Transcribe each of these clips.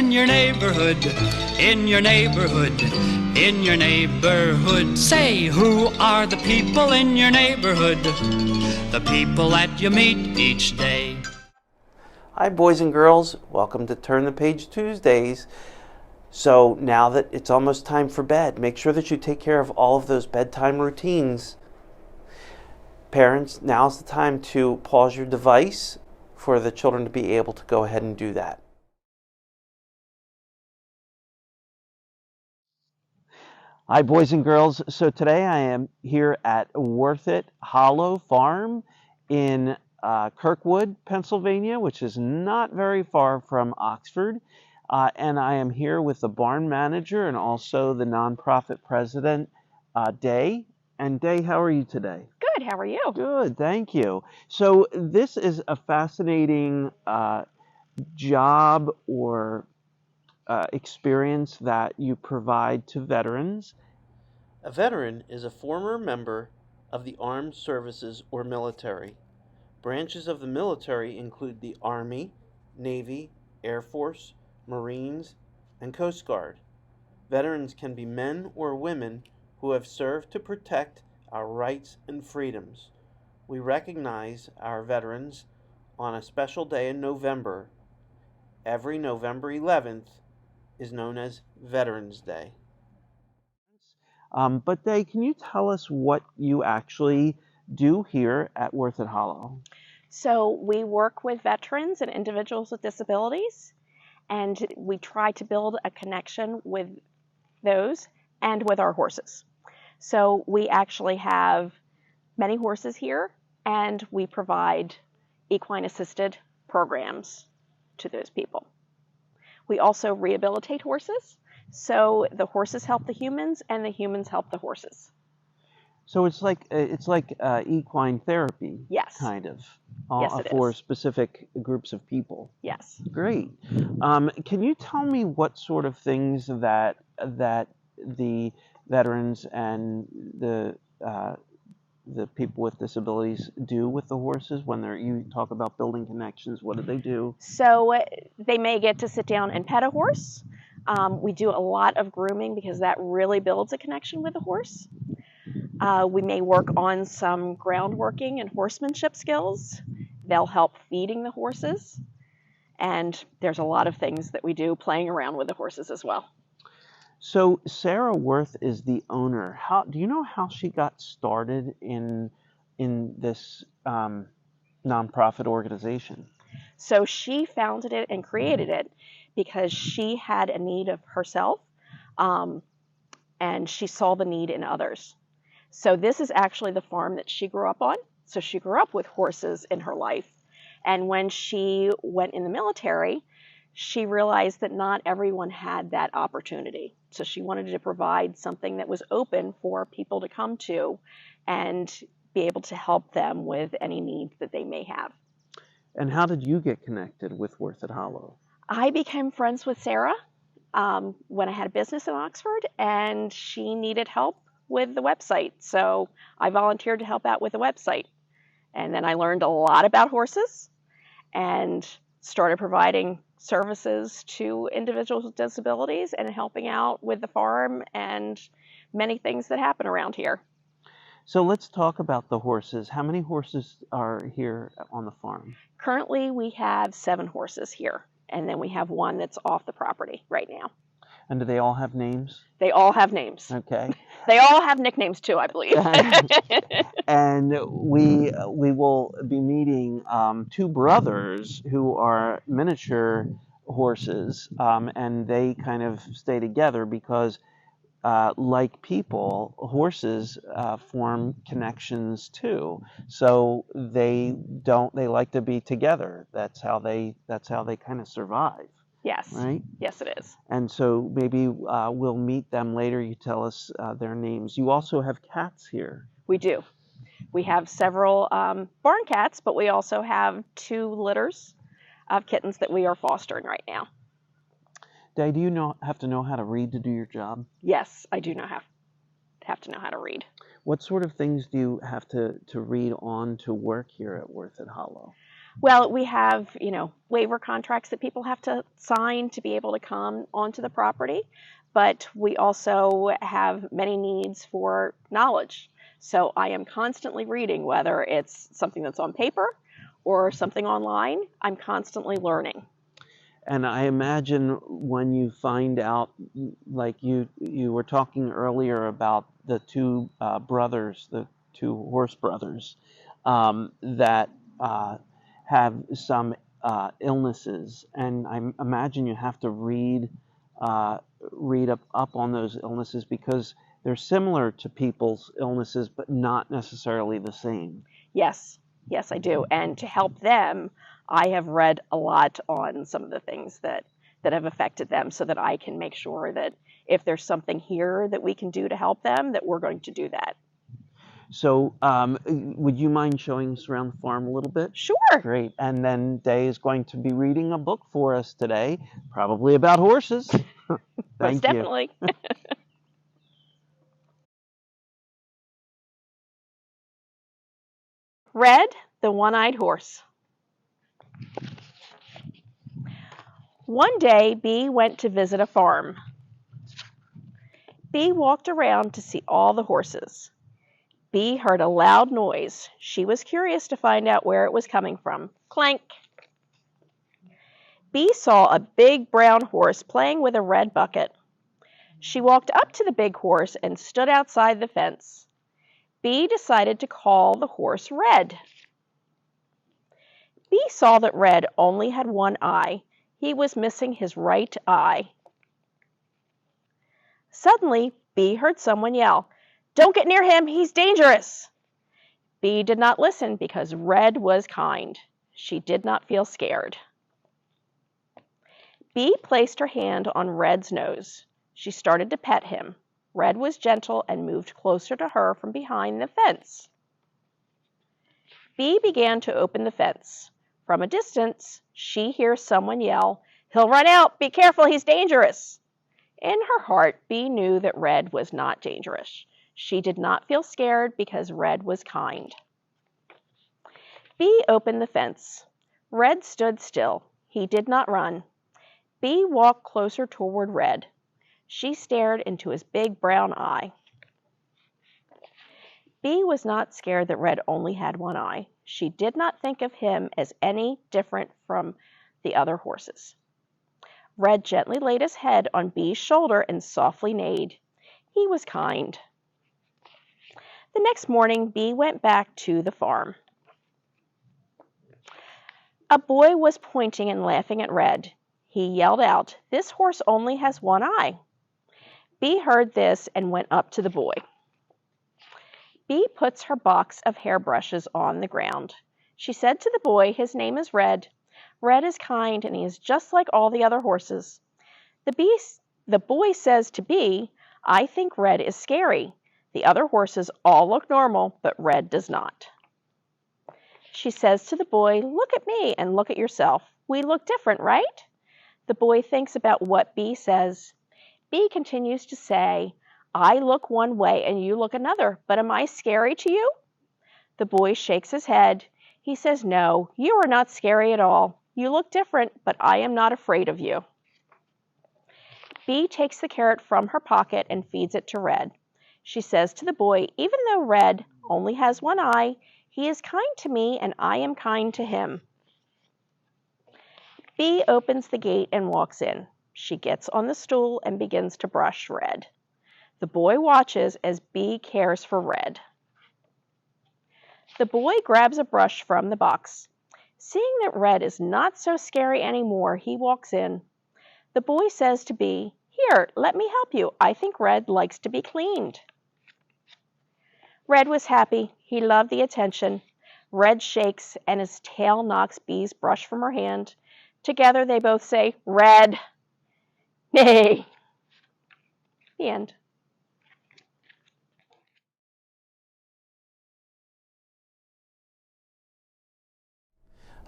in your neighborhood, in your neighborhood, in your neighborhood. Say, who are the people in your neighborhood? The people that you meet each day. Hi boys and girls, welcome to Turn the Page Tuesdays. So now that it's almost time for bed, make sure that you take care of all of those bedtime routines. Parents, now's the time to pause your device for the children to be able to go ahead and do that. Hi boys and girls, so today I am here at Woerth Hollow Farm in Kirkwood, Pennsylvania, which is not very far from Oxford. And I am here with the barn manager and also the nonprofit president, Day. And Day, how are you today? Good, how are you? Good, thank you. So this is a fascinating job or experience that you provide to veterans. A veteran is a former member of the armed services or military. Branches of the military include the Army, Navy, Air Force, Marines, and Coast Guard. Veterans can be men or women who have served to protect our rights and freedoms. We recognize our veterans on a special day in November. Every November 11th is known as Veterans Day. But Day, can you tell us what you actually do here at Woerth Hollow? So we work with veterans and individuals with disabilities, and we try to build a connection with those and with our horses. So we actually have many horses here, and we provide equine assisted programs to those people. We also rehabilitate horses, so the horses help the humans and the humans help the horses. So it's like equine therapy, Yes. kind of, Yes, it for is. specific groups of people. Yes. Great. Can you tell me what sort of things that the veterans and the people with disabilities do with the horses when you talk about building connections? What do they do? So they may get to sit down and pet a horse. We do a lot of grooming because that really builds a connection with the horse. We may work on some groundworking and horsemanship skills. They'll help feeding the horses. And there's a lot of things that we do playing around with the horses as well. So Sarah Woerth is the owner. Do you know how she got started in this nonprofit organization? So she founded it and created it because she had a need of herself, and she saw the need in others. So this is actually the farm that she grew up on. So she grew up with horses in her life. And when she went in the military, she realized that not everyone had that opportunity. So she wanted to provide something that was open for people to come to and be able to help them with any needs that they may have. And how did you get connected with Woerth Hollow? I became friends with Sarah when I had a business in Oxford, and she needed help with the website. So I volunteered to help out with the website. And then I learned a lot about horses and started providing services to individuals with disabilities and helping out with the farm and many things that happen around here. So let's talk about the horses. How many horses are here on the farm? Currently, we have 7 horses here, and then we have one that's off the property right now. And do they all have names? They all have names. Okay. They all have nicknames too, I believe. And we will be meeting 2 brothers who are miniature horses, and they kind of stay together because, like people, horses form connections too. So they like to be together. That's how they kind of survive. Yes. Right? Yes, it is. And so maybe we'll meet them later. You tell us their names. You also have cats here. We do. We have several barn cats, but we also have 2 litters of kittens that we are fostering right now. Day, do you have to know how to read to do your job? Yes, I do have to know how to read. What sort of things do you have to read on to work here at Woerth Hollow? Well, we have, waiver contracts that people have to sign to be able to come onto the property, but we also have many needs for knowledge. So I am constantly reading, whether it's something that's on paper or something online. I'm constantly learning. And I imagine when you find out, like you were talking earlier about the two brothers, the two horse brothers, that have some illnesses, and I imagine you have to read up on those illnesses because they're similar to people's illnesses, but not necessarily the same. Yes, yes, I do. And to help them, I have read a lot on some of the things that have affected them so that I can make sure that if there's something here that we can do to help them, that we're going to do that. So, would you mind showing us around the farm a little bit? Sure. Great. And then Day is going to be reading a book for us today, probably about horses. Most Thank you. definitely. Red, the one-eyed horse. One day, Bee went to visit a farm. Bee walked around to see all the horses. Bee heard a loud noise. She was curious to find out where it was coming from. Clank! Bee saw a big brown horse playing with a red bucket. She walked up to the big horse and stood outside the fence. Bee decided to call the horse Red. Bee saw that Red only had one eye. He was missing his right eye. Suddenly, Bee heard someone yell, "Don't get near him, he's dangerous!" Bee did not listen because Red was kind. She did not feel scared. Bee placed her hand on Red's nose. She started to pet him. Red was gentle and moved closer to her from behind the fence. Bee began to open the fence. From a distance, she hears someone yell, "He'll run out! Be careful, he's dangerous!" In her heart, Bee knew that Red was not dangerous. She did not feel scared because Red was kind. Bee opened the fence. Red stood still. He did not run. Bee walked closer toward Red. She stared into his big brown eye. Bee was not scared that Red only had one eye. She did not think of him as any different from the other horses. Red gently laid his head on Bee's shoulder and softly neighed. He was kind. The next morning, Bee went back to the farm. A boy was pointing and laughing at Red. He yelled out, "This horse only has one eye." Bee heard this and went up to the boy. Bee puts her box of hairbrushes on the ground. She said to the boy, "His name is Red. Red is kind and he is just like all the other horses." The boy says to Bee, "I think Red is scary. The other horses all look normal, but Red does not." She says to the boy, "Look at me and look at yourself. We look different, right?" The boy thinks about what Bee says. Bee continues to say, "I look one way and you look another, but am I scary to you?" The boy shakes his head. He says, "No, you are not scary at all. You look different, but I am not afraid of you." Bee takes the carrot from her pocket and feeds it to Red. She says to the boy, "Even though Red only has one eye, he is kind to me and I am kind to him." Bee opens the gate and walks in. She gets on the stool and begins to brush Red. The boy watches as Bee cares for Red. The boy grabs a brush from the box. Seeing that Red is not so scary anymore, he walks in. The boy says to Bee, "Here, let me help you. I think Red likes to be cleaned." Red was happy. He loved the attention. Red shakes and his tail knocks Bee's brush from her hand. Together they both say, "Red, nay." The end.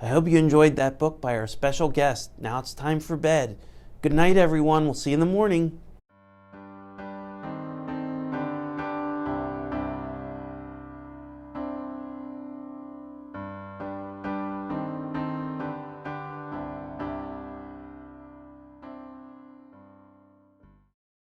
I hope you enjoyed that book by our special guest. Now it's time for bed. Good night, everyone. We'll see you in the morning.